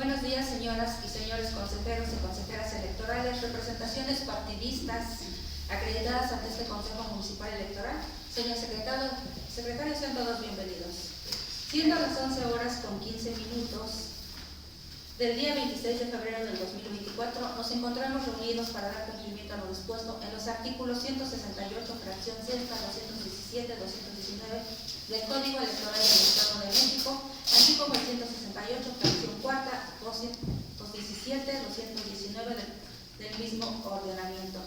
Buenos días, señoras y señores consejeros y consejeras electorales, representaciones partidistas acreditadas ante este Consejo Municipal Electoral. Señor secretario, sean todos bienvenidos. Siendo las 11:15 del día 26 de febrero del 2024, nos encontramos reunidos para dar cumplimiento a lo dispuesto en los artículos 168, fracción sexta, 217, 219 del Código Electoral del Estado de México, así como el 168, fracción cuarta, 217, 219 del mismo ordenamiento.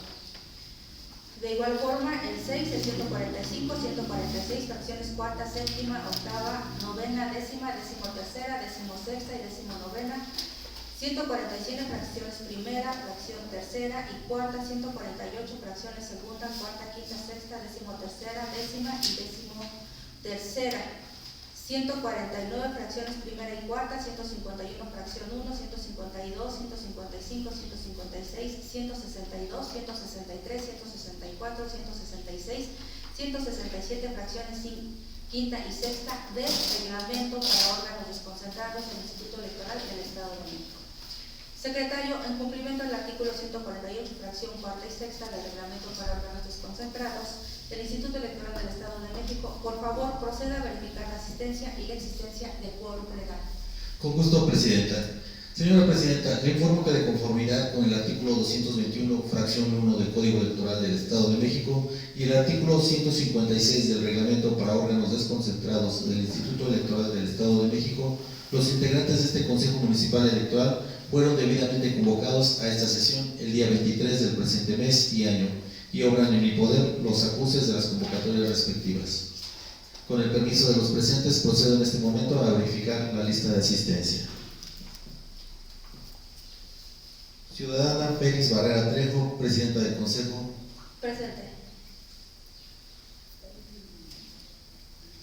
De igual forma, el 6, el 145, 146, fracciones cuarta, séptima, octava, novena, décima, decimotercera, decimosexta y decimonovena, 147 fracciones primera, fracción tercera y cuarta, 148 fracciones segunda, cuarta, quinta, sexta, decimotercera, décima y decimotercera, 149 fracciones primera y cuarta, 151 fracción 1, 152, 155, 156, 162, 163, 164, 166, 167 fracciones quinta y sexta del reglamento para órganos desconcentrados del Instituto Electoral del Estado de México. Secretario, en cumplimiento del artículo 148, fracción cuarta y sexta del reglamento para órganos desconcentrados del Instituto Electoral del Estado de México, por favor, proceda a verificar la asistencia y la existencia de quórum legal. Con gusto, Presidenta. Señora Presidenta, le informo que de conformidad con el artículo 221, fracción 1 del Código Electoral del Estado de México y el artículo 156 del Reglamento para órganos desconcentrados del Instituto Electoral del Estado de México, los integrantes de este Consejo Municipal Electoral fueron debidamente convocados a esta sesión el día 23 del presente mes y año, y obran en mi poder los acuses de las convocatorias respectivas. Con el permiso de los presentes, procedo en este momento a verificar la lista de asistencia. Ciudadana Félix Barrera Trejo, Presidenta del Consejo. Presente.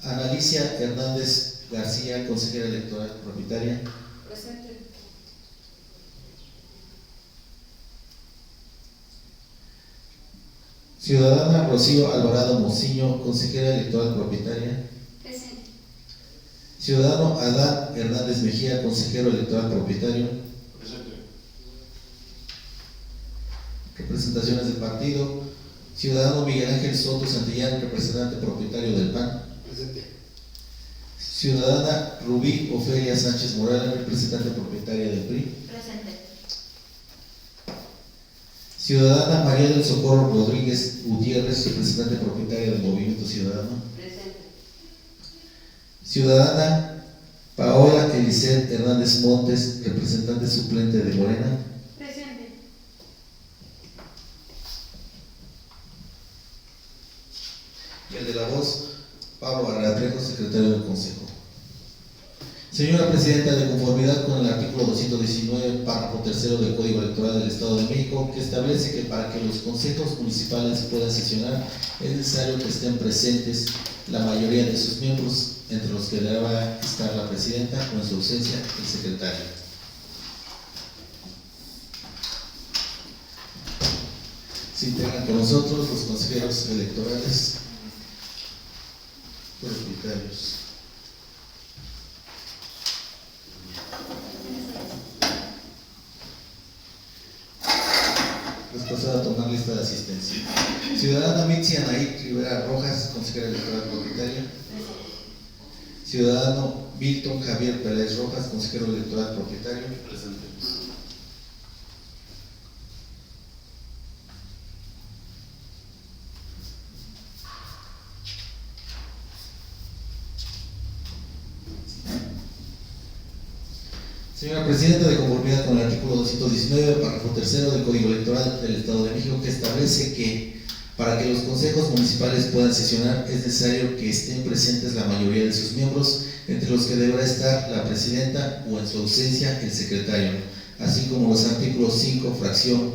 Ana Alicia Hernández García, Consejera Electoral Propietaria. Presente. Ciudadana Rocío Alvarado Mociño, Consejera Electoral Propietaria. Presente. Ciudadano Adán Hernández Mejía, Consejero Electoral Propietario. Presente. Representaciones del partido. Ciudadano Miguel Ángel Soto Santillán, representante propietario del PAN. Presente. Ciudadana Rubí Ofelia Sánchez Morales, representante propietaria del PRI. Presente. Ciudadana María del Socorro Rodríguez Gutiérrez, representante propietaria del Movimiento Ciudadano. Presente. Ciudadana Paola Eliseth Hernández Montes, representante suplente de Morena. Presente. Y el de la voz, Pablo Barrera Trejo, secretario del Consejo. Señora Presidenta, de conformidad con el artículo 219, párrafo tercero del Código Electoral del Estado de México, que establece que para que los consejos municipales puedan sesionar es necesario que estén presentes la mayoría de sus miembros, entre los que deba estar la Presidenta o en su ausencia el Secretario. Se integran con nosotros los consejeros electorales propietarios. Pasar a tomar lista de asistencia. Ciudadana Mitzi Anaí Rivera Rojas, consejera electoral propietaria. Ciudadano Milton Javier Pérez Rojas, consejero electoral propietario. Presente. Señora Presidenta, de conformidad con el artículo 219, párrafo tercero del Código Electoral del Estado de México, que establece que para que los consejos municipales puedan sesionar es necesario que estén presentes la mayoría de sus miembros, entre los que deberá estar la Presidenta o en su ausencia el Secretario, así como los artículos 5, fracción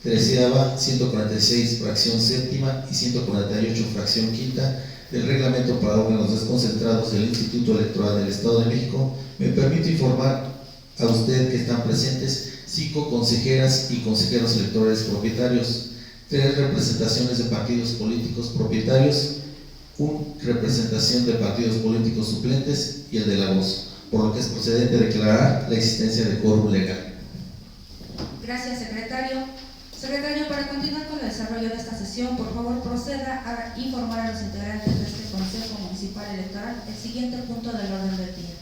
13ª, 146, fracción séptima y 148, fracción quinta del Reglamento para órganos desconcentrados del Instituto Electoral del Estado de México. Me permito informar a usted que están presentes 5 consejeras y consejeros electorales propietarios, 3 representaciones de partidos políticos propietarios, 1 representación de partidos políticos suplentes y el de la voz, por lo que es procedente declarar la existencia de quórum legal. Gracias, secretario. Secretario, para continuar con el desarrollo de esta sesión, por favor proceda a informar a los integrantes de este Consejo Municipal Electoral el siguiente punto del orden del día.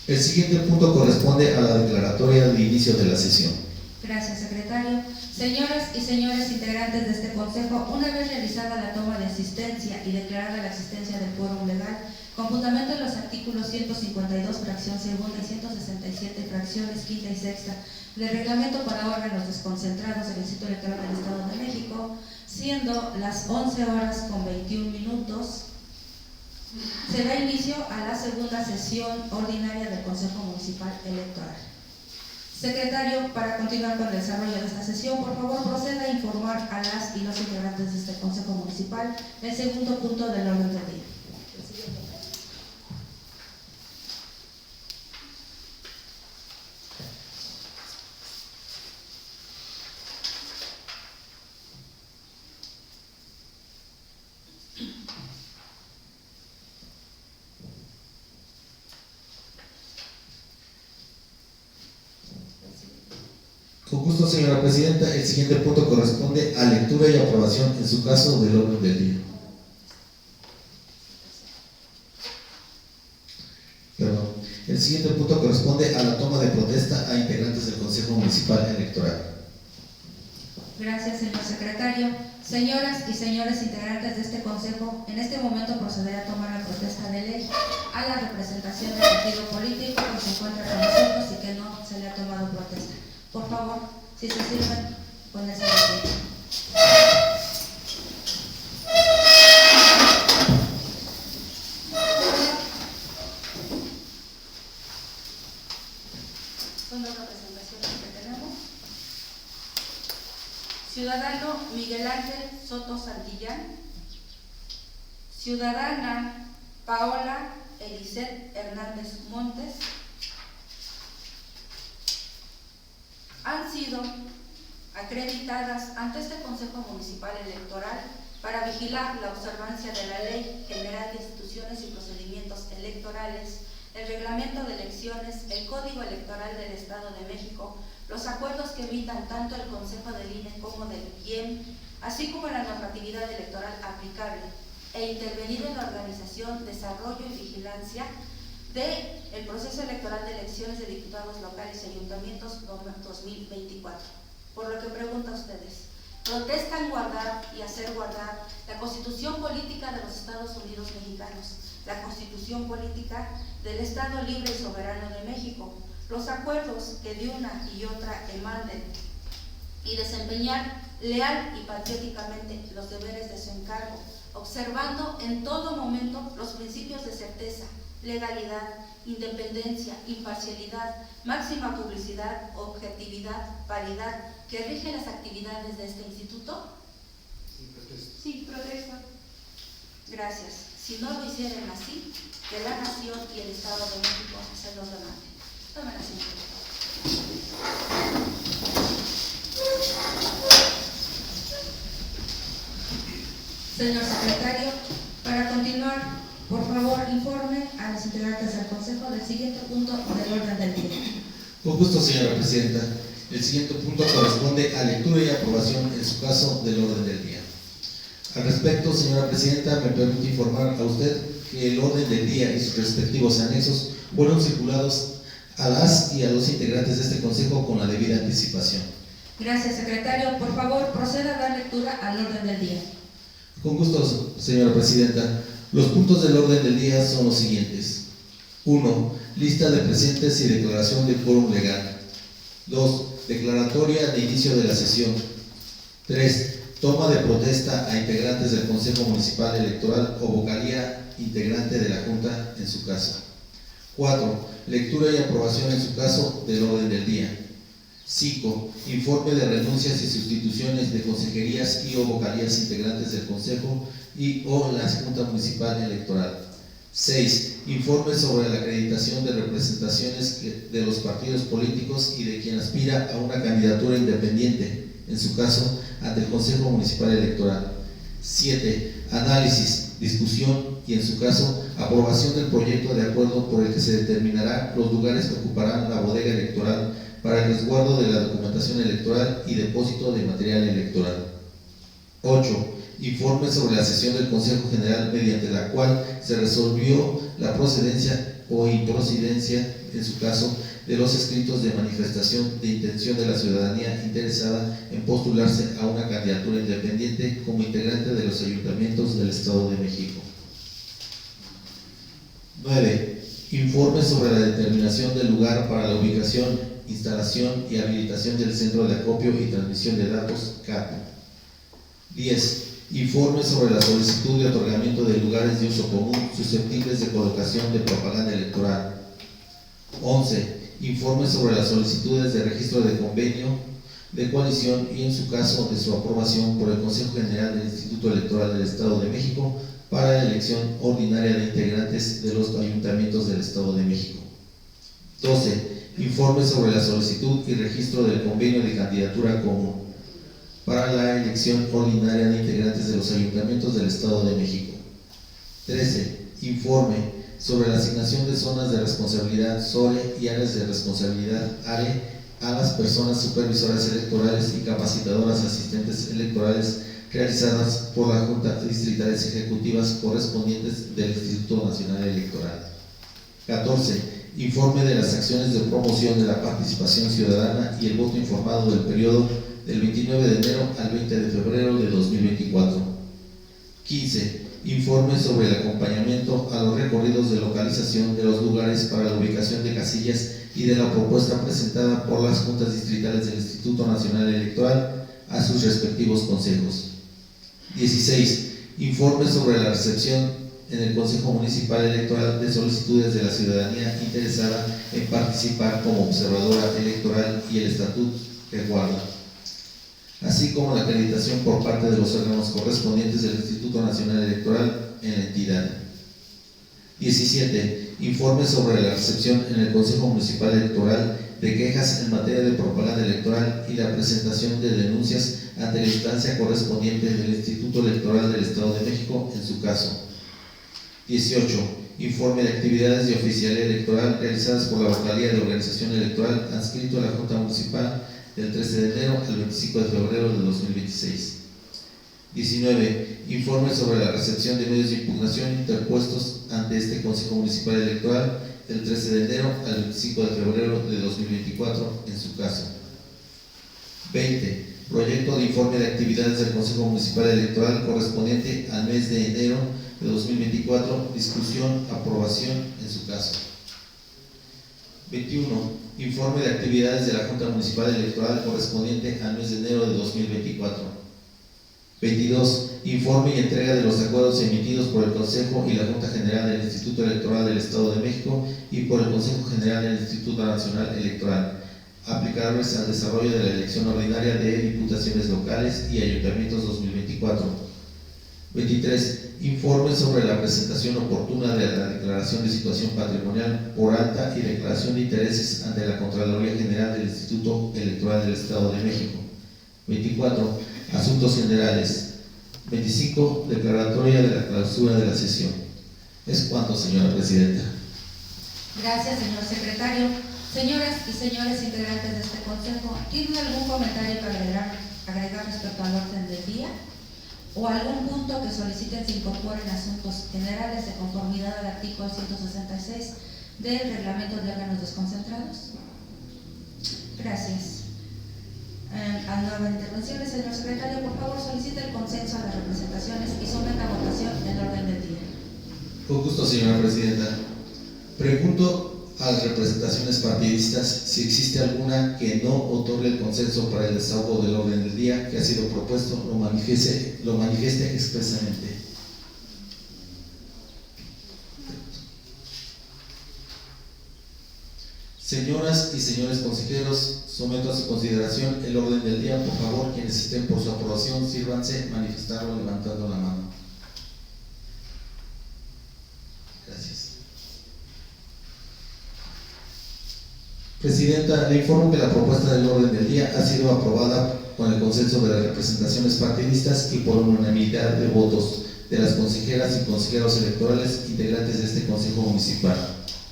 El siguiente punto corresponde a la declaratoria de inicio de la sesión. Gracias, secretario. Señoras y señores integrantes de este Consejo, una vez realizada la toma de asistencia y declarada la existencia del quórum legal, con fundamento en los artículos 152, fracción segunda y 167, fracciones quinta y sexta del Reglamento para órganos desconcentrados del Instituto Electoral del Estado de México, siendo las 11:21, se da inicio a la segunda sesión ordinaria del Consejo Municipal Electoral. Secretario, para continuar con el desarrollo de esta sesión, por favor proceda a informar a las y los integrantes de este Consejo Municipal el segundo punto del orden del día. Con gusto, señora presidenta, el siguiente punto corresponde a lectura y aprobación, en su caso, del orden del día. Perdón. El siguiente punto corresponde a la toma de protesta a integrantes del Consejo Municipal Electoral. Gracias, señor secretario. Señoras y señores integrantes de este Consejo, en este momento procederé a tomar la protesta de ley a la representación del partido político que se encuentra con nosotros y que no se le ha tomado protesta. Por favor, si se sirven, ponerse de pie. Son dos representaciones que tenemos. Ciudadano Miguel Ángel Soto Santillán. Ciudadana Paola Eliseth Hernández Montes. Han sido acreditadas ante este Consejo Municipal Electoral para vigilar la observancia de la Ley General de Instituciones y Procedimientos Electorales, el Reglamento de Elecciones, el Código Electoral del Estado de México, los acuerdos que emitan tanto el Consejo del INE como del IEM, así como la normatividad electoral aplicable, e intervenir en la organización, desarrollo y vigilancia del proceso electoral de elecciones de diputados locales y ayuntamientos 2024. Por lo que pregunto a ustedes, ¿protestan guardar y hacer guardar la Constitución Política de los Estados Unidos Mexicanos, la Constitución Política del Estado Libre y Soberano de México, los acuerdos que de una y otra emanen, y desempeñar leal y patrióticamente los deberes de su encargo, observando en todo momento los principios de certeza, legalidad, independencia, imparcialidad, máxima publicidad, objetividad, paridad, que rigen las actividades de este instituto? Sí, protesto. Gracias. Si no lo hicieran así, que la Nación y el Estado de México se los demanden. Tomen asiento. Señor secretario, para continuar, por favor, informe a los integrantes del Consejo del siguiente punto del orden del día. Con gusto, señora presidenta. El siguiente punto corresponde a lectura y aprobación, en su caso, del orden del día. Al respecto, señora presidenta, me permite informar a usted que el orden del día y sus respectivos anexos fueron circulados a las y a los integrantes de este Consejo con la debida anticipación. Gracias, secretario. Por favor, proceda a dar lectura al orden del día. Con gusto, señora presidenta. Los puntos del orden del día son los siguientes. 1. Lista de presentes y declaración de quórum legal. 2. Declaratoria de inicio de la sesión. 3. Toma de protesta a integrantes del Consejo Municipal Electoral o vocalía integrante de la Junta en su caso. 4. Lectura y aprobación en su caso del orden del día. 5. Informe de renuncias y sustituciones de consejerías y o vocalías integrantes del Consejo y o la Junta Municipal Electoral. 6. Informe sobre la acreditación de representaciones de los partidos políticos y de quien aspira a una candidatura independiente, en su caso, ante el Consejo Municipal Electoral. 7. Análisis, discusión y, en su caso, aprobación del proyecto de acuerdo por el que que se determinará los lugares que ocuparán la bodega electoral para el resguardo de la documentación electoral y depósito de material electoral. 8. Informe sobre la sesión del Consejo General mediante la cual se resolvió la procedencia o improcedencia, en su caso, de los escritos de manifestación de intención de la ciudadanía interesada en postularse a una candidatura independiente como integrante de los ayuntamientos del Estado de México. 9. Informe sobre la determinación del lugar para la ubicación, instalación y habilitación del Centro de Acopio y Transmisión de Datos, CAT. 10. Informe sobre la solicitud de otorgamiento de lugares de uso común susceptibles de colocación de propaganda electoral. 11. Informe sobre las solicitudes de registro de convenio de coalición y, en su caso, de su aprobación por el Consejo General del Instituto Electoral del Estado de México para la elección ordinaria de integrantes de los ayuntamientos del Estado de México. 12. Informe sobre la solicitud y registro del convenio de candidatura común para la elección ordinaria de integrantes de los ayuntamientos del Estado de México. 13. Informe sobre la asignación de zonas de responsabilidad SORE y áreas de responsabilidad ARE a las personas supervisoras electorales y capacitadoras asistentes electorales realizadas por las juntas distritales ejecutivas correspondientes del Instituto Nacional Electoral. 14. Informe de las acciones de promoción de la participación ciudadana y el voto informado del periodo del 29 de enero al 20 de febrero de 2024. 15. Informe sobre el acompañamiento a los recorridos de localización de los lugares para la ubicación de casillas y de la propuesta presentada por las juntas distritales del Instituto Nacional Electoral a sus respectivos consejos. 16. Informe sobre la recepción en el Consejo Municipal Electoral de solicitudes de la ciudadanía interesada en participar como observadora electoral y el estatuto que guarda, así como la acreditación por parte de los órganos correspondientes del Instituto Nacional Electoral en la entidad. 17. Informe sobre la recepción en el Consejo Municipal Electoral de quejas en materia de propaganda electoral y la presentación de denuncias ante la instancia correspondiente del Instituto Electoral del Estado de México en su caso. 18. Informe de actividades de oficialía electoral realizadas por la vocalía de organización electoral adscrito a la Junta Municipal del 13 de enero al 25 de febrero de 2026. 19. Informe sobre la recepción de medios de impugnación interpuestos ante este Consejo Municipal Electoral del 13 de enero al 25 de febrero de 2024 en su caso. 20. Proyecto de informe de actividades del Consejo Municipal Electoral correspondiente al mes de enero de 2024, discusión, aprobación en su caso. 21. Informe de actividades de la Junta Municipal Electoral correspondiente al mes de enero de 2024. 22. Informe y entrega de los acuerdos emitidos por el Consejo y la Junta General del Instituto Electoral del Estado de México y por el Consejo General del Instituto Nacional Electoral, aplicables al desarrollo de la elección ordinaria de diputaciones locales y ayuntamientos 2024. 23. Informe sobre la presentación oportuna de la declaración de situación patrimonial por alta y declaración de intereses ante la Contraloría General del Instituto Electoral del Estado de México. 24. Asuntos generales. 25. Declaratoria de la clausura de la sesión. Es cuanto, señora presidenta. Gracias, señor secretario. Señoras y señores integrantes de este consejo, ¿tienen algún comentario que agregar respecto al orden del día? ¿O algún punto que soliciten se incorporen asuntos generales de conformidad al artículo 166 del Reglamento de Órganos Desconcentrados? Gracias. A nueva intervención, señor secretario, por favor solicite el consenso a las representaciones y someta a votación el orden del día. Con gusto, señora presidenta. Pregunto a las representaciones partidistas si existe alguna que no otorgue el consenso para el desahogo del orden del día que ha sido propuesto, lo manifieste expresamente. Señoras y señores consejeros, someto a su consideración el orden del día. Por favor, quienes estén por su aprobación, sírvanse manifestarlo levantando la mano. Gracias. Presidenta, le informo que la propuesta del orden del día ha sido aprobada con el consenso de las representaciones partidistas y por unanimidad de votos de las consejeras y consejeros electorales integrantes de este Consejo Municipal.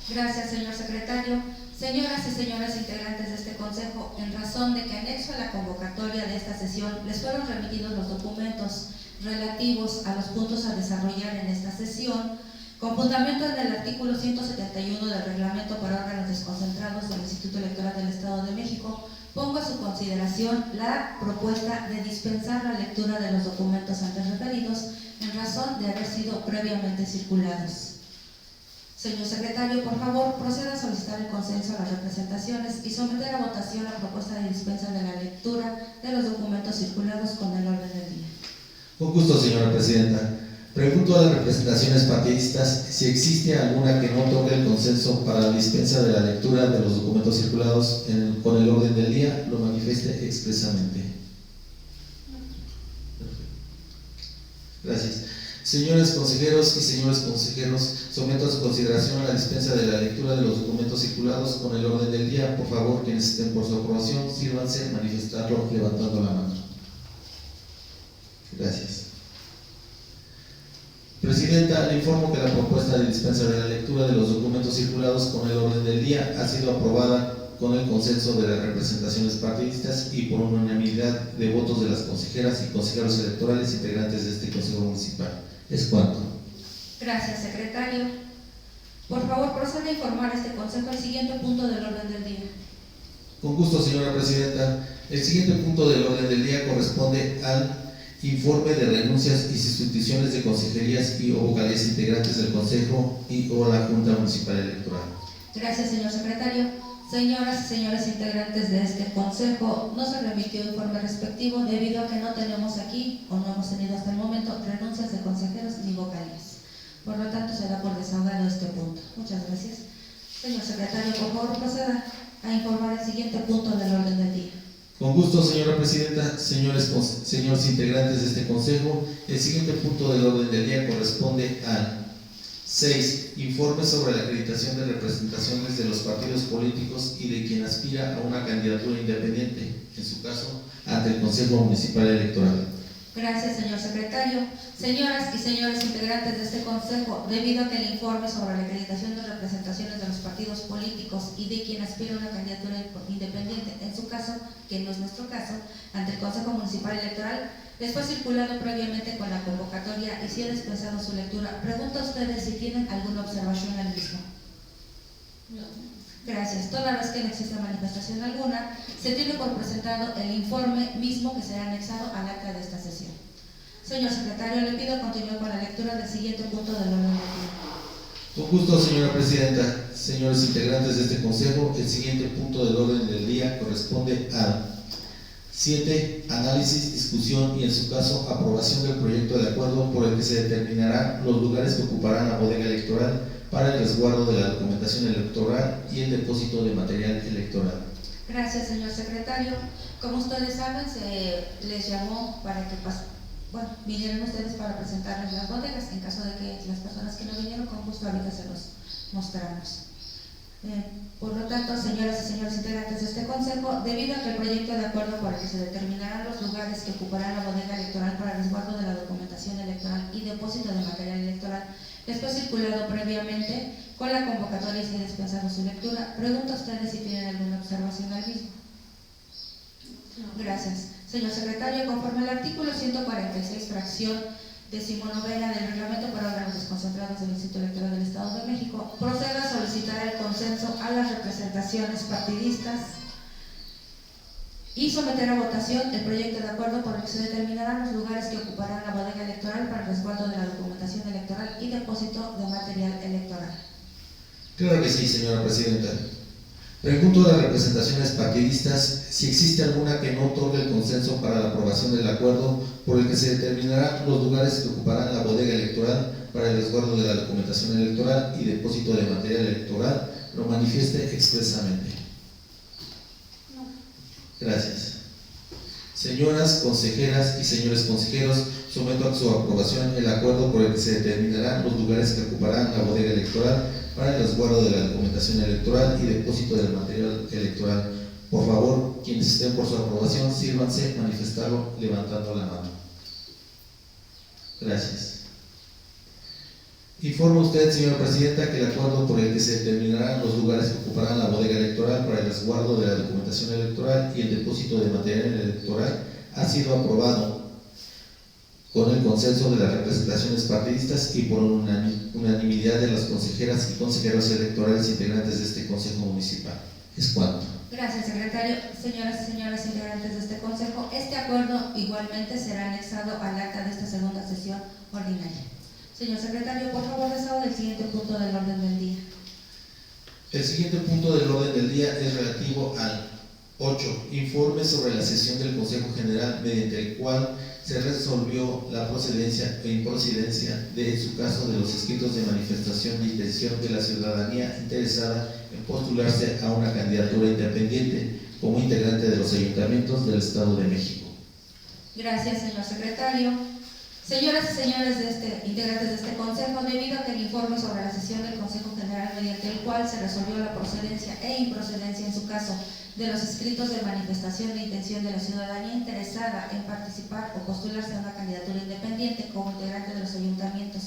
Gracias, señor secretario. Señoras y señores integrantes de este Consejo, en razón de que anexo a la convocatoria de esta sesión les fueron remitidos los documentos relativos a los puntos a desarrollar en esta sesión, con fundamento en el artículo 171 del Reglamento para órganos desconcentrados del Instituto Electoral del Estado de México, pongo a su consideración la propuesta de dispensar la lectura de los documentos antes referidos en razón de haber sido previamente circulados. Señor secretario, por favor, proceda a solicitar el consenso a las representaciones y someter a votación la propuesta de dispensa de la lectura de los documentos circulados con el orden del día. Con gusto, señora presidenta. Pregunto a las representaciones partidistas si existe alguna que no otorgue el consenso para la dispensa de la lectura de los documentos circulados con el orden del día, lo manifieste expresamente. Gracias. Señores consejeros y señores consejeros, someto a su consideración la dispensa de la lectura de los documentos circulados con el orden del día. Por favor, quienes estén por su aprobación, sírvanse manifestarlo levantando la mano. Gracias. Presidenta, le informo que la propuesta de dispensa de la lectura de los documentos circulados con el orden del día ha sido aprobada con el consenso de las representaciones partidistas y por unanimidad de votos de las consejeras y consejeros electorales integrantes de este Consejo Municipal. Es cuanto. Gracias, secretario. Por favor, proceda a informar a este Consejo el siguiente punto del orden del día. Con gusto, señora presidenta. El siguiente punto del orden del día corresponde al informe de renuncias y sustituciones de consejerías y o vocales integrantes del Consejo y o la Junta Municipal Electoral. Gracias, señor secretario. Señoras y señores integrantes de este Consejo, no se remitió informe respectivo debido a que no tenemos aquí, o no hemos tenido hasta el momento, renuncias de consejeros ni vocales. Por lo tanto, se da por desahogado este punto. Muchas gracias. Señor secretario, por favor, proceda a informar el siguiente punto del orden del día. Con gusto, señora presidenta, señores integrantes de este Consejo, el siguiente punto del orden del día corresponde al 6. Informe sobre la acreditación de representaciones de los partidos políticos y de quien aspira a una candidatura independiente, en su caso, ante el Consejo Municipal Electoral. Gracias, señor secretario. Señoras y señores integrantes de este Consejo, debido a que el informe sobre la acreditación de representaciones de los partidos políticos y de quien aspira a una candidatura independiente, en su caso, que no es nuestro caso, ante el Consejo Municipal Electoral, les fue circulado previamente con la convocatoria y si ha dispensado su lectura, pregunto a ustedes si tienen alguna observación al mismo. No. Gracias. Toda vez que no existe manifestación alguna, se tiene por presentado el informe mismo que será anexado al acta de esta sesión. Señor secretario, le pido continúe con la lectura del siguiente punto del orden del día. Con gusto, señora presidenta. Señores integrantes de este Consejo, el siguiente punto del orden del día corresponde al 7. Análisis, discusión y, en su caso, aprobación del proyecto de acuerdo por el que se determinarán los lugares que ocuparán la bodega electoral para el resguardo de la documentación electoral y el depósito de material electoral. Gracias, señor secretario. Como ustedes saben, se les llamó para que vinieran ustedes para presentarles las bodegas. En caso de que las personas que no vinieron, con gusto ahorita se los mostramos. Por lo tanto, señoras y señores integrantes de este Consejo, debido a que el proyecto de acuerdo por el que se determinarán los lugares que ocuparán la bodega electoral para el resguardo de la documentación electoral y depósito de material electoral les fue circulado previamente con la convocatoria y se ha dispensado su lectura, pregunto a ustedes si tienen alguna observación al mismo. No. Gracias. Señor secretario, conforme al artículo 146, fracción 19ª del Reglamento para órganos desconcentrados del Instituto Electoral del Estado de México, proceda a solicitar el consenso a las representaciones partidistas y someter a votación el proyecto de acuerdo por el que se determinarán los lugares que ocuparán la bodega electoral para el resguardo de la documentación electoral y depósito de material electoral. Claro que sí, señora presidenta. Pregunto a las representaciones partidistas si existe alguna que no otorgue el consenso para la aprobación del acuerdo por el que se determinarán los lugares que ocuparán la bodega electoral para el resguardo de la documentación electoral y depósito de material electoral, lo manifieste expresamente. No. Gracias. Señoras consejeras y señores consejeros, someto a su aprobación el acuerdo por el que se determinarán los lugares que ocuparán la bodega electoral para el resguardo de la documentación electoral y depósito del material electoral. Por favor, quienes estén por su aprobación, sírvanse manifestarlo levantando la mano. Gracias. Informa usted, señora presidenta, que el acuerdo por el que se determinarán los lugares que ocuparán la bodega electoral para el resguardo de la documentación electoral y el depósito de material electoral ha sido aprobado con el consenso de las representaciones partidistas y por unanimidad de las consejeras y consejeros electorales integrantes de este Consejo Municipal. Es cuanto. Gracias, secretario. Señoras y señores integrantes de este Consejo, este acuerdo igualmente será anexado al acta de esta segunda sesión ordinaria. Señor secretario, por favor, deseo del siguiente punto del orden del día. El siguiente punto del orden del día es relativo al 8. Informe sobre la sesión del Consejo General mediante el cual se resolvió la procedencia e improcedencia de, en su caso, de los escritos de manifestación de intención de la ciudadanía interesada en postularse a una candidatura independiente como integrante de los ayuntamientos del Estado de México. Gracias, señor secretario. Señoras y señores integrantes de este Consejo, debido a que el informe sobre la sesión del Consejo General mediante el cual se resolvió la procedencia e improcedencia en su caso de los escritos de manifestación de intención de la ciudadanía interesada en participar o postularse a una candidatura independiente como integrante de los ayuntamientos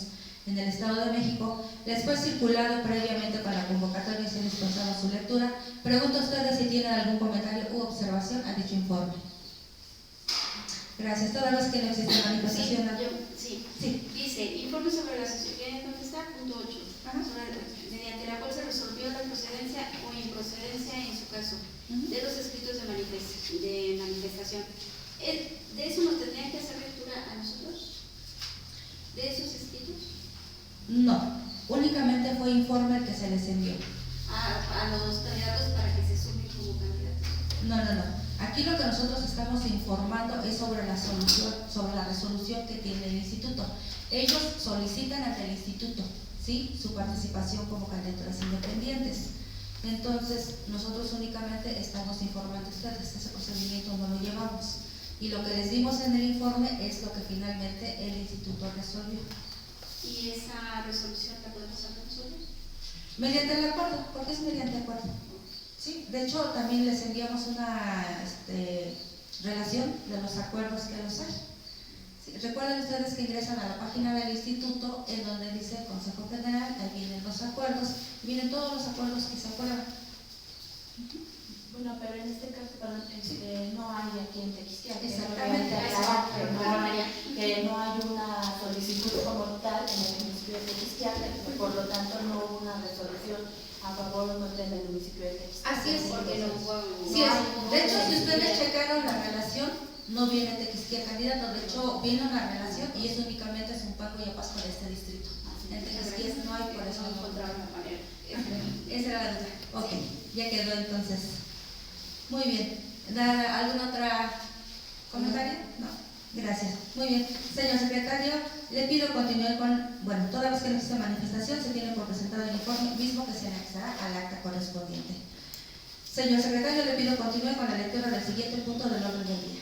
en el Estado de México, les fue circulado previamente con la convocatoria y se dispensaba su lectura. Pregunto a ustedes si tienen algún comentario u observación a dicho informe. Gracias. Toda vez que no existe manifestación. Sí. Dice, informe sobre la sesión. ¿Dónde está? Punto 8. Mediante la cual se resolvió la procedencia o improcedencia, en su caso, de los escritos de manifestación. ¿De eso nos tendrían que hacer lectura a nosotros? ¿De esos escritos? No, únicamente fue informe el que se les envió. A los candidatos para que se sumen como candidatos. No. Aquí lo que nosotros estamos informando es sobre la resolución que tiene el instituto. Ellos solicitan ante el instituto, ¿sí?, su participación como candidaturas independientes. Entonces, nosotros únicamente estamos informando a ustedes, ese procedimiento no lo llevamos. Y lo que les dimos en el informe es lo que finalmente el instituto resolvió. ¿Y esa resolución la podemos hacer nosotros? Mediante el acuerdo, porque es mediante acuerdo. Sí, de hecho también les enviamos una relación de los acuerdos que los hay. Sí, recuerden ustedes que ingresan a la página del instituto en donde dice Consejo General, ahí vienen los acuerdos, vienen todos los acuerdos que se acuerdan. Bueno, pero en este caso, perdón, no hay aquí en Tequisquiaca. Exactamente. Que no hay una solicitud como tal en el municipio de Tequisquiaca, por lo tanto no hubo una resolución a favor o contra el municipio de Tequisquiaca. Así es, porque no hubo. Sí es. De hecho, si ustedes checaron la relación, no viene Tequisquiaca candidato, de hecho viene una relación y eso únicamente es un Paco y Apasco de este distrito. En Tequisquiaca no hay, por eso no encontraron la manera. Esa era la duda. Ok, ya quedó entonces. Muy bien. ¿Algún otro comentario? No. Gracias. Muy bien. Señor secretario, le pido continúe con, toda vez que no existe manifestación, se tiene por presentado el informe mismo que se anexará al acta correspondiente. Señor secretario, le pido continúe con la lectura del siguiente punto del orden del día.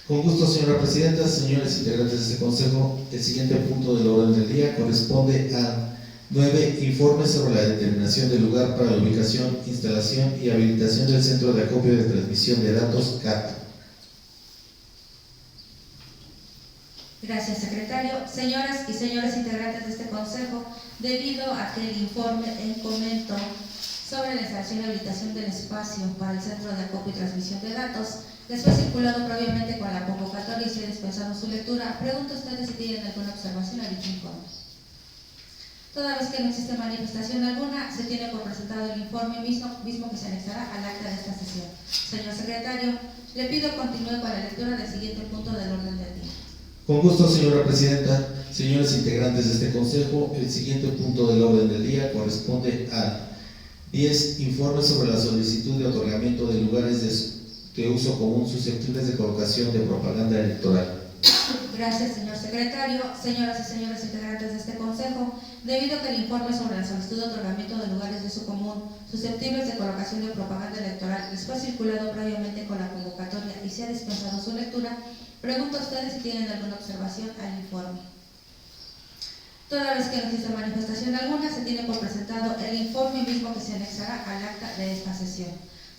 Con gusto, señora presidenta, señores integrantes de este Consejo, el siguiente punto del orden del día corresponde a 9. Informe sobre la determinación del lugar para la ubicación, instalación y habilitación del Centro de Acopio de Transmisión de Datos, CAT. Gracias, secretario. Señoras y señores integrantes de este Consejo, debido a que el informe en comento sobre la instalación y habilitación del espacio para el Centro de Acopio y Transmisión de Datos les fue circulado previamente con la convocatoria y se ha dispensado su lectura, pregunto a ustedes si tienen alguna observación a dicho informe. Toda vez que no existe manifestación alguna, se tiene por presentado el informe mismo que se anexará al acta de esta sesión. Señor secretario, le pido continúe con la lectura del siguiente punto del orden del día. Con gusto, señora presidenta, señores integrantes de este Consejo, el siguiente punto del orden del día corresponde al 10. Informe sobre la solicitud de otorgamiento de lugares de uso común susceptibles de colocación de propaganda electoral. Gracias, señor secretario. Señoras y señores integrantes de este Consejo, debido a que el informe sobre la solicitud de otorgamiento de lugares de uso común susceptibles de colocación de propaganda electoral les fue circulado previamente con la convocatoria y se ha dispensado su lectura, pregunto a ustedes si tienen alguna observación al informe. Toda vez que no existe manifestación alguna, se tiene por presentado el informe mismo que se anexará al acta de esta sesión.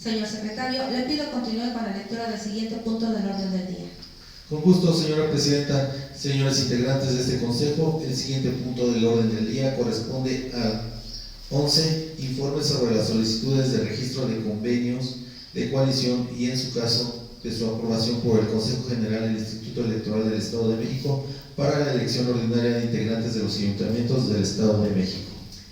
Señor secretario, le pido continúe con la lectura del siguiente punto del orden del día. Con gusto, señora presidenta, señores integrantes de este consejo, el siguiente punto del orden del día corresponde al 11, informe sobre las solicitudes de registro de convenios de coalición y en su caso de su aprobación por el Consejo General del Instituto Electoral del Estado de México para la elección ordinaria de integrantes de los ayuntamientos del Estado de México.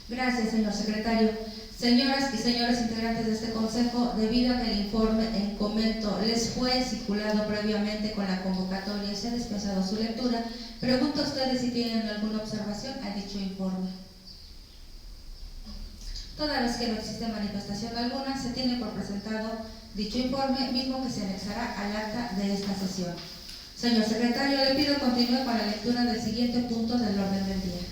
Gracias, señor secretario. Señoras y señores integrantes de este consejo, debido a que el informe en comento les fue circulado previamente con la convocatoria y se ha dispensado su lectura, pregunto a ustedes si tienen alguna observación a dicho informe. Toda vez que no existe manifestación alguna, se tiene por presentado dicho informe, mismo que se anexará al acta de esta sesión. Señor secretario, le pido continúe con la lectura del siguiente punto del orden del día.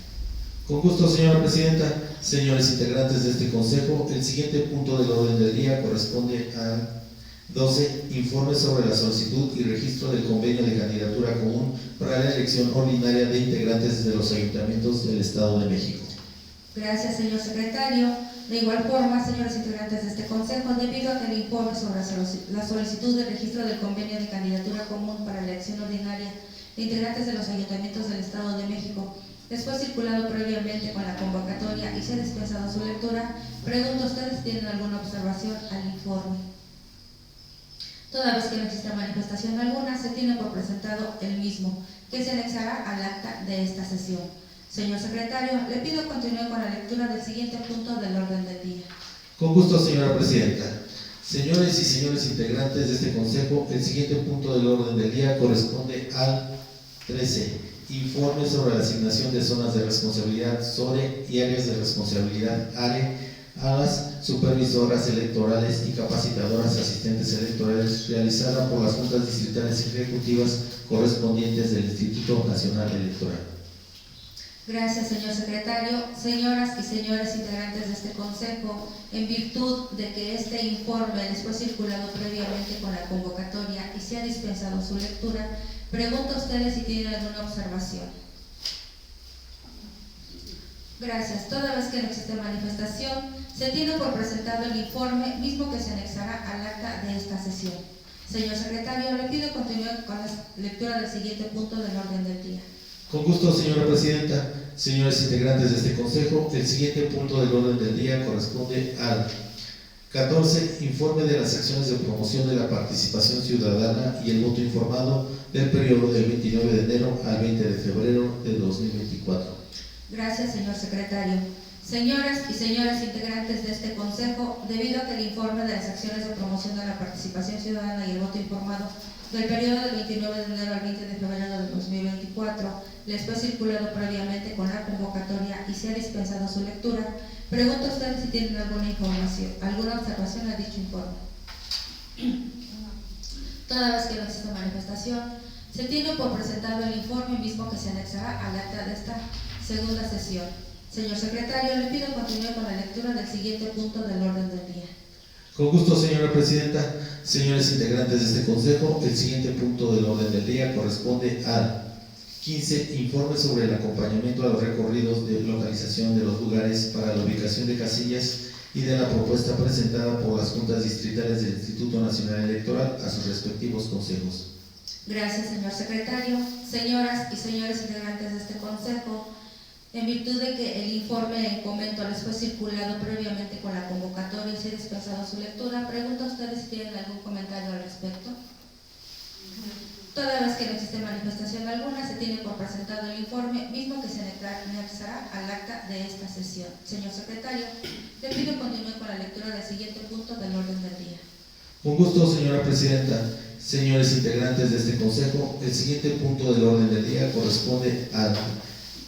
Con gusto, señora presidenta, señores integrantes de este consejo, el siguiente punto del orden del día corresponde al 12, informe sobre la solicitud y registro del convenio de candidatura común para la elección ordinaria de integrantes de los ayuntamientos del Estado de México. Gracias, señor secretario. De igual forma, señores integrantes de este consejo, debido a que el informe sobre la solicitud de registro del convenio de candidatura común para la elección ordinaria de integrantes de los ayuntamientos del Estado de México les fue circulado previamente con la convocatoria y se ha dispensado su lectura, pregunto a ustedes si tienen alguna observación al informe. Toda vez que no exista manifestación alguna, se tiene por presentado el mismo, que se anexará al acta de esta sesión. Señor secretario, le pido continúe con la lectura del siguiente punto del orden del día. Con gusto, señora presidenta. Señores y señores integrantes de este consejo, el siguiente punto del orden del día corresponde al 13, informe sobre la asignación de zonas de responsabilidad SORE y áreas de responsabilidad ARE a las supervisoras electorales y capacitadoras asistentes electorales realizada por las juntas distritales ejecutivas correspondientes del Instituto Nacional Electoral. Gracias, señor secretario. Señoras y señores integrantes de este consejo, en virtud de que este informe les fue circulado previamente con la convocatoria y se ha dispensado su lectura, pregunto a ustedes si tienen alguna observación. Gracias. Toda vez que no existe manifestación, se tiene por presentado el informe, mismo que se anexará al acta de esta sesión. Señor secretario, le pido continúe con la lectura del siguiente punto del orden del día. Con gusto, señora presidenta, señores integrantes de este consejo, el siguiente punto del orden del día corresponde al 14, informe de las acciones de promoción de la participación ciudadana y el voto informado del periodo del 29 de enero al 20 de febrero de 2024. Gracias, señor secretario. Señoras y señores integrantes de este consejo, debido a que el informe de las acciones de promoción de la participación ciudadana y el voto informado del periodo del 29 de enero al 20 de febrero de 2024 les fue circulado previamente con la convocatoria y se ha dispensado su lectura, pregunto a ustedes si tienen alguna información, alguna observación a dicho informe. Toda vez que no existe manifestación, se tiene por presentado el informe mismo que se anexará al acta de esta segunda sesión. Señor secretario, le pido continúe con la lectura del siguiente punto del orden del día. Con gusto, señora presidenta, señores integrantes de este consejo, el siguiente punto del orden del día corresponde al 15, informe sobre el acompañamiento a los recorridos de localización de los lugares para la ubicación de casillas y de la propuesta presentada por las juntas distritales del Instituto Nacional Electoral a sus respectivos consejos. Gracias, señor secretario. Señoras y señores integrantes de este consejo, en virtud de que el informe en comento les fue circulado previamente con la convocatoria y se ha dispensado su lectura, pregunto a ustedes si tienen algún comentario al respecto. Toda vez que no existe manifestación alguna, se tiene por presentado el informe, mismo que se anexará al acta de esta sesión. Señor secretario, le pido continúe con la lectura del siguiente punto del orden del día. Con gusto, señora presidenta, señores integrantes de este consejo, el siguiente punto del orden del día corresponde al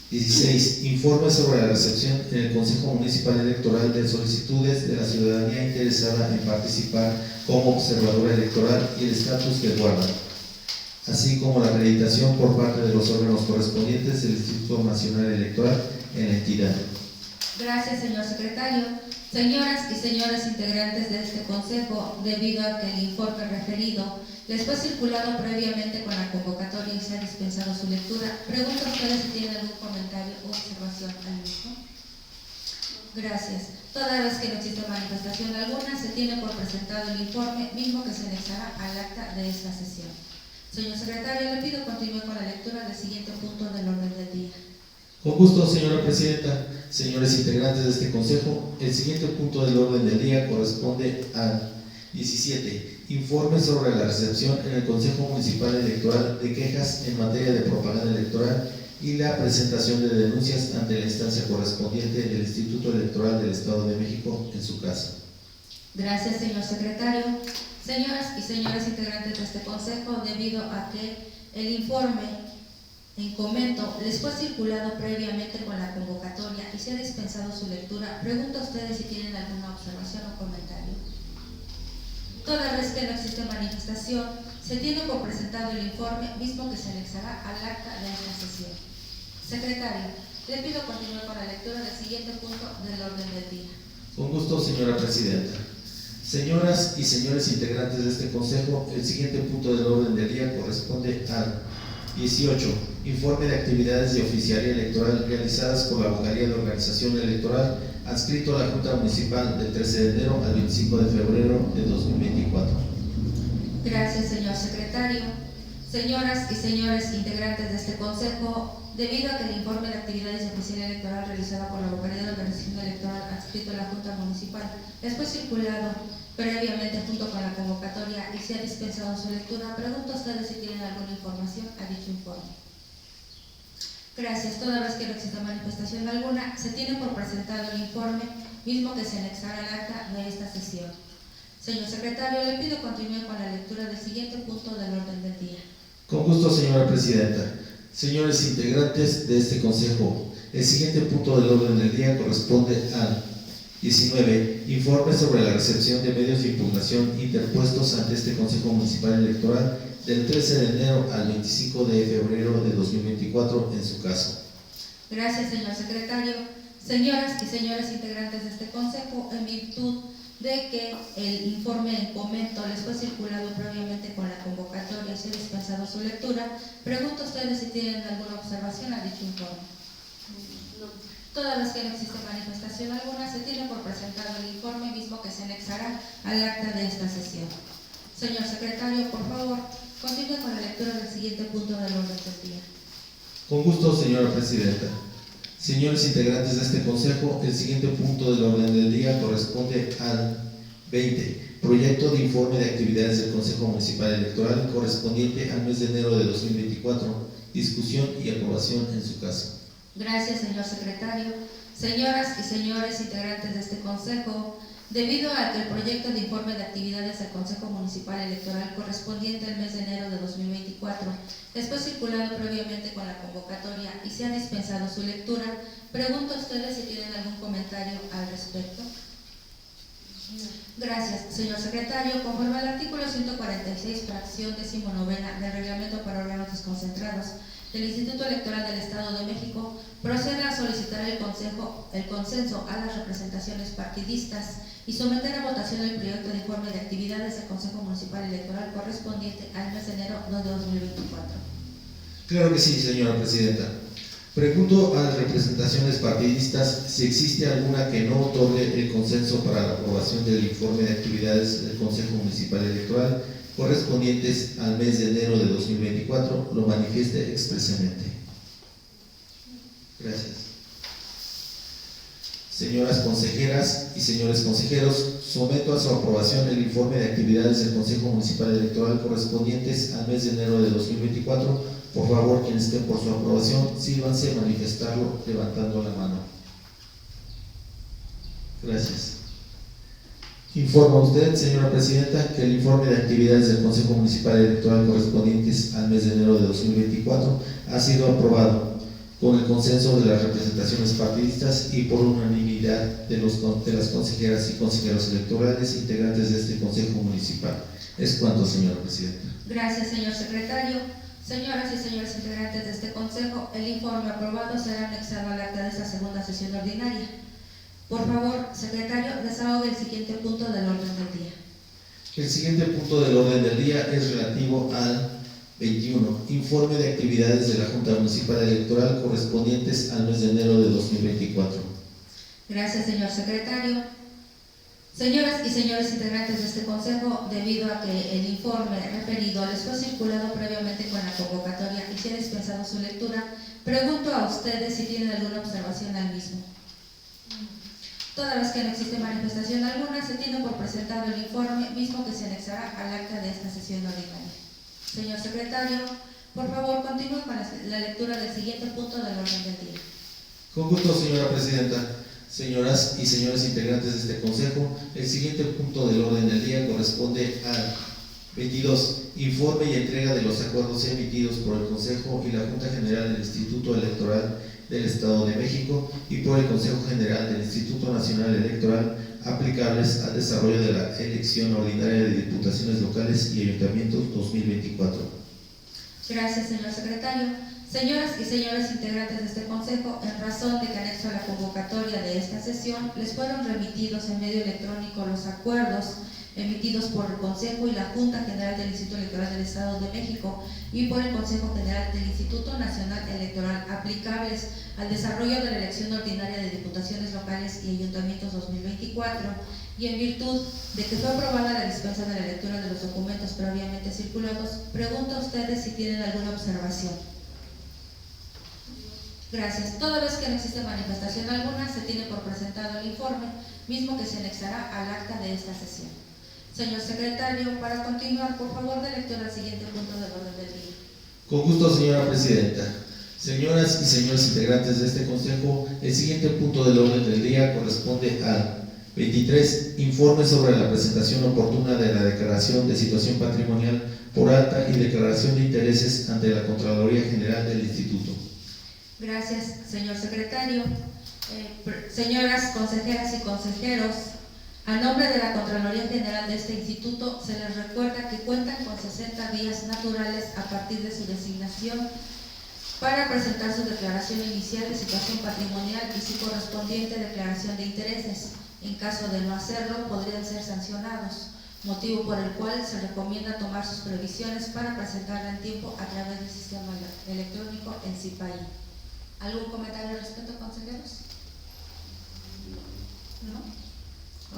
16, informe sobre la recepción en el Consejo Municipal Electoral de solicitudes de la ciudadanía interesada en participar como observadora electoral y el estatus que guardan, así como la acreditación por parte de los órganos correspondientes del Instituto Nacional Electoral en la entidad. Gracias, señor secretario. Señoras y señores integrantes de este consejo, debido a que el informe referido les fue circulado previamente con la convocatoria y se ha dispensado su lectura, pregunto a ustedes si tienen algún comentario o observación al mismo. Gracias. Toda vez que no existe manifestación alguna, se tiene por presentado el informe, mismo que se anexará al acta de esta sesión. Señor secretario, le pido continúe con la lectura del siguiente punto del orden del día. Con gusto, señora presidenta. Señores integrantes de este consejo, el siguiente punto del orden del día corresponde al 17. Informe sobre la recepción en el Consejo Municipal Electoral de quejas en materia de propaganda electoral y la presentación de denuncias ante la instancia correspondiente del Instituto Electoral del Estado de México en su caso. Gracias, señor secretario. Señoras y señores integrantes de este consejo, debido a que el informe en comento les fue circulado previamente con la convocatoria y se ha dispensado su lectura, pregunto a ustedes si tienen alguna observación o comentario. Toda vez que no existe manifestación, se tiene por presentado el informe, mismo que se anexará al acta de esta sesión. Secretario, le pido continúe con la lectura del siguiente punto del orden del día. Con gusto, señora presidenta. Señoras y señores integrantes de este consejo, el siguiente punto del orden del día corresponde al 18. Informe de actividades de oficialía electoral realizadas por la Vocalía de Organización Electoral, adscrito a la Junta Municipal del 13 de enero al 25 de febrero de 2024. Gracias, señor secretario. Señoras y señores integrantes de este consejo, debido a que el informe de actividades de oficialía electoral realizada por la Vocalía de Organización Electoral adscrito a la Junta Municipal les fue circulado previamente junto con la convocatoria y se ha dispensado su lectura, pregunto a ustedes si tienen alguna información a dicho informe. Gracias. Toda vez que no exista manifestación alguna, se tiene por presentado el informe, mismo que se anexará al acta de esta sesión. Señor secretario, le pido continúe con la lectura del siguiente punto del orden del día. Con gusto, señora presidenta. Señores integrantes de este consejo, el siguiente punto del orden del día corresponde al 19. Informe sobre la recepción de medios de impugnación interpuestos ante este Consejo Municipal Electoral del 13 de enero al 25 de febrero de 2024 en su caso. Gracias, señor secretario. Señoras y señores integrantes de este consejo, en virtud de que el informe en comento les fue circulado previamente con la convocatoria y se ha dispensado su lectura, pregunto a ustedes si tienen alguna observación a dicho informe. No. Toda vez que no existe manifestación alguna, se tiene por presentado el informe, mismo que se anexará al acta de esta sesión. Señor secretario, por favor, continúe con la lectura del siguiente punto del orden del día. Con gusto, señora presidenta. Señores integrantes de este consejo, el siguiente punto del orden del día corresponde al 20. Proyecto de informe de actividades del Consejo Municipal Electoral correspondiente al mes de enero de 2024. Discusión y aprobación en su caso. Gracias, señor secretario. Señoras y señores integrantes de este consejo, debido a que el proyecto de informe de actividades del Consejo Municipal Electoral correspondiente al mes de enero de 2024 les fue circulado previamente con la convocatoria y se ha dispensado su lectura, pregunto a ustedes si tienen algún comentario al respecto. Gracias, señor secretario. Conforme al artículo 146, fracción 19ª del Reglamento para órganos desconcentrados del Instituto Electoral del Estado de México, procede a solicitar el consenso a las representaciones partidistas y someter a votación el proyecto de informe de actividades del Consejo Municipal Electoral correspondiente al mes de enero de 2024. Claro que sí, señora presidenta. Pregunto a las representaciones partidistas si existe alguna que no otorgue el consenso para la aprobación del informe de actividades del Consejo Municipal Electoral correspondientes al mes de enero de 2024, lo manifieste expresamente. Gracias. Señoras consejeras y señores consejeros, someto a su aprobación el informe de actividades del Consejo Municipal Electoral correspondientes al mes de enero de 2024. Por favor, quienes estén por su aprobación, sírvanse a manifestarlo levantando la mano. Gracias. Informa usted, señora presidenta, que el informe de actividades del Consejo Municipal Electoral correspondientes al mes de enero de 2024 ha sido aprobado con el consenso de las representaciones partidistas y por unanimidad de las consejeras y consejeros electorales integrantes de este Consejo Municipal. Es cuanto, señora presidenta. Gracias, señor secretario. Señoras y señores integrantes de este consejo, el informe aprobado será anexado al acta de esta segunda sesión ordinaria. Por favor, secretario, desahogue el siguiente punto del orden del día. El siguiente punto del orden del día es relativo al 21. Informe de actividades de la Junta Municipal Electoral correspondientes al mes de enero de 2024. Gracias, señor secretario. Señoras y señores integrantes de este Consejo, debido a que el informe referido les fue circulado previamente con la convocatoria y se ha dispensado su lectura, pregunto a ustedes si tienen alguna observación al mismo. Toda vez que no existe manifestación alguna, se tiene por presentado el informe, mismo que se anexará al acta de esta sesión ordinaria. Señor secretario, por favor, continúe con la lectura del siguiente punto del orden del día. Con gusto, señora presidenta. Señoras y señores integrantes de este Consejo, el siguiente punto del orden del día corresponde al 22. Informe y entrega de los acuerdos emitidos por el Consejo y la Junta General del Instituto Electoral del Estado de México y por el Consejo General del Instituto Nacional Electoral aplicables al desarrollo de la elección ordinaria de diputaciones locales y ayuntamientos 2024. Gracias, señor secretario. Señoras y señores integrantes de este Consejo, en razón de que anexo a la convocatoria de esta sesión, les fueron remitidos en medio electrónico los acuerdos emitidos por el Consejo y la Junta General del Instituto Electoral del Estado de México y por el Consejo General del Instituto Nacional Electoral aplicables al desarrollo de la elección ordinaria de diputaciones locales y ayuntamientos 2024, y en virtud de que fue aprobada la dispensa de la lectura de los documentos previamente circulados, pregunto a ustedes si tienen alguna observación. Gracias. Toda vez que no existe manifestación alguna, se tiene por presentado el informe, mismo que se anexará al acta de esta sesión. Señor secretario, para continuar, por favor, de lectura al siguiente punto del orden del día. Con gusto, señora presidenta. Señoras y señores integrantes de este Consejo, el siguiente punto del orden del día corresponde al 23. Informe sobre la presentación oportuna de la declaración de situación patrimonial por alta y declaración de intereses ante la Contraloría General del Instituto. Gracias, señor secretario. Señoras consejeras y consejeros, a nombre de la Contraloría General de este instituto, se les recuerda que cuentan con 60 días naturales a partir de su designación para presentar su declaración inicial de situación patrimonial y su correspondiente declaración de intereses. En caso de no hacerlo, podrían ser sancionados, motivo por el cual se recomienda tomar sus previsiones para presentarla en tiempo a través del sistema electrónico en CIPAI. ¿Algún comentario al respecto, consejeros? ¿No?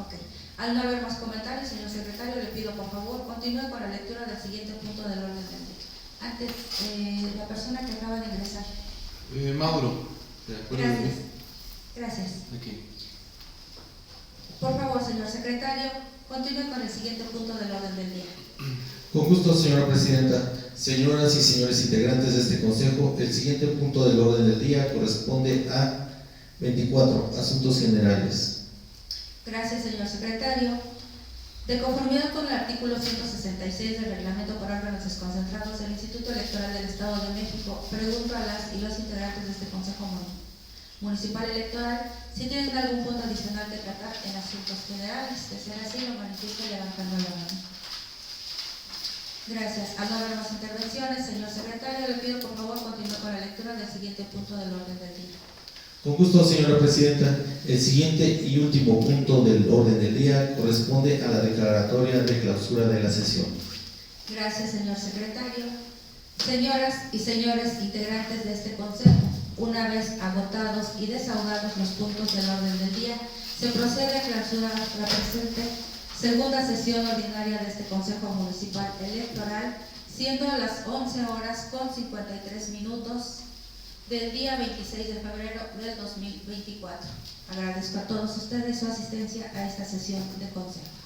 Ok. Al no haber más comentarios, señor secretario, le pido por favor continúe con la lectura del siguiente punto del orden del día. Antes, la persona que acaba de ingresar. Mauro, ¿de acuerdo? Gracias. Gracias. Aquí. Por favor, señor secretario, continúe con el siguiente punto del orden del día. Con gusto, señora presidenta. Señoras y señores integrantes de este Consejo, el siguiente punto del orden del día corresponde a 24. Asuntos generales. Gracias, señor secretario. De conformidad con el artículo 166 del Reglamento para órganos desconcentrados del Instituto Electoral del Estado de México, pregunto a las y los integrantes de este Consejo Municipal Electoral si tienen algún punto adicional que tratar en asuntos generales. De ser así, lo manifiesto levantando la mano. Gracias. Al no haber más intervenciones, señor secretario, le pido por favor continúe con la lectura del siguiente punto del orden del día. Con gusto, señora presidenta. El siguiente y último punto del orden del día corresponde a la declaratoria de clausura de la sesión. Gracias, señor secretario. Señoras y señores integrantes de este Consejo, una vez agotados y desahogados los puntos del orden del día, se procede a clausurar la presente segunda sesión ordinaria de este Consejo Municipal Electoral, siendo las 11:53 del día 26 de febrero del 2024. Agradezco a todos ustedes su asistencia a esta sesión de Consejo.